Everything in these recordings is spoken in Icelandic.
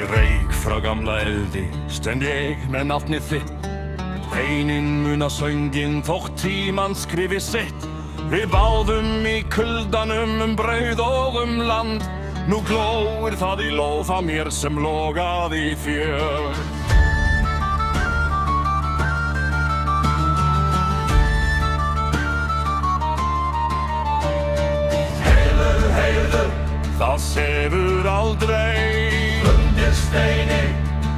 Í reik frá gamla eldi stend ég með nafnið þitt. Einin muna söngin þótt tímann skrifi sitt. Við báðum í kuldanum brauð og land. Nú glóir það í lófa mér sem logaði í fjör. Það sefur aldrei undir steini,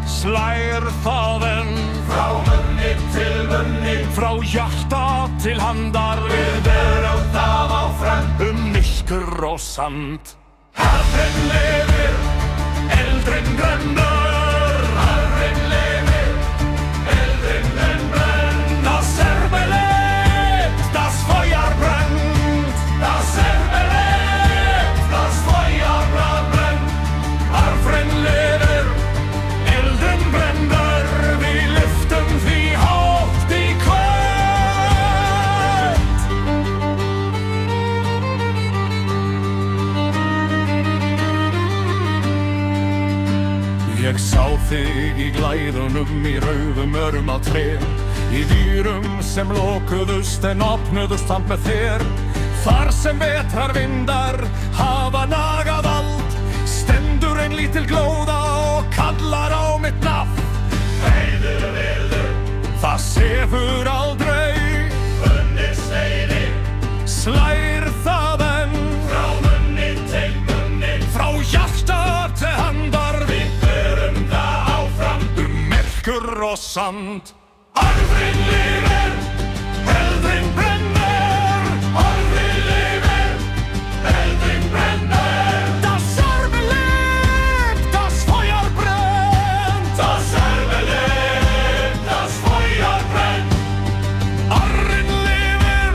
slær það enn frá munni til munni, frá hjarta til handar. Við berum það áfram myrkur og sand. Harðinn lifir, eldurinn brennur. Harðinn lifir, eldurinn brennur. Das Erbelebt, das Feuer brennt. Das Erbelebt, das Feuer brennt. Harðinn lifir, eldurinn brennur. Wir lyften því hátt í kvöld. Ég sá þig í glæðunum í rauðum örum á trén, í dýrum sem lokuðust en opnuðust samt með þér. Þar sem vetrarvindar hafa nagað allt, stendur ein lítil glóða og kallar á mitt nafn. Heiður vildur, það sefur aldrei undir steini, slær það enn frá munni til munni, frá hjarta til handar. Við berum það áfram myrkur og sand. Arfinn lifir, eldurinn brennur. Arfinn lifir, eldurinn brennur. Das Erbelebt, das Feuer brennt. Das Erbelebt, das Feuer brennt. Arfinn lifir,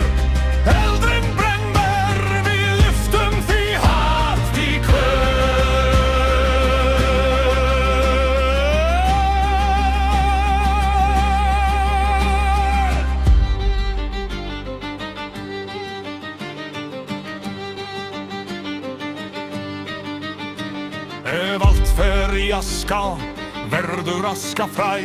eldurinn brennur. Wir lyften því hátt í kvöld. Ef allt fer í aska, verður aska fræ.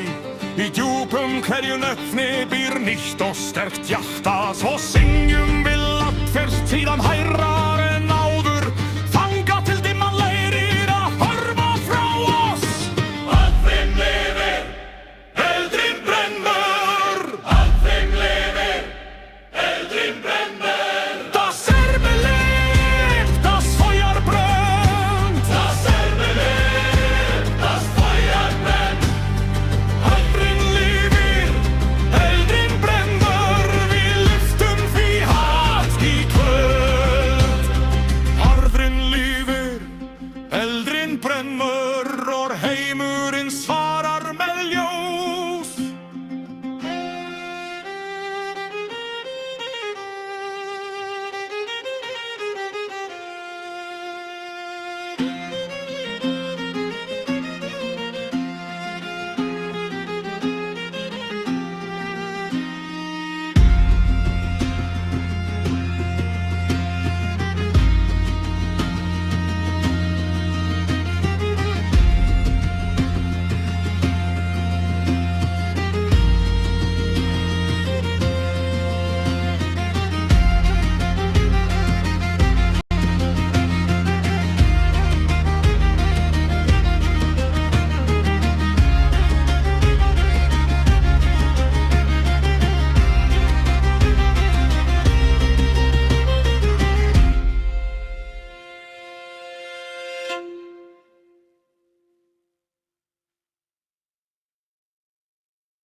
Í djúpum hverju nöfni býr nýtt og sterkt hjarta. Svo syngjum við láttfyrst síðan hærrar en áður, þangað til dimman leiðir að horfa frá oss. Arfinn lifir, eldurinn brennur. Arfinn lifir, eldurinn brennur. Das Erbelebt, das Feuer brennt. Das Erbelebt, das Feuer brennt. Arfinn lifir, eldurinn brennur. Wir lyften því hátt í kvöld. Arfinn lifir, eldurinn brennur.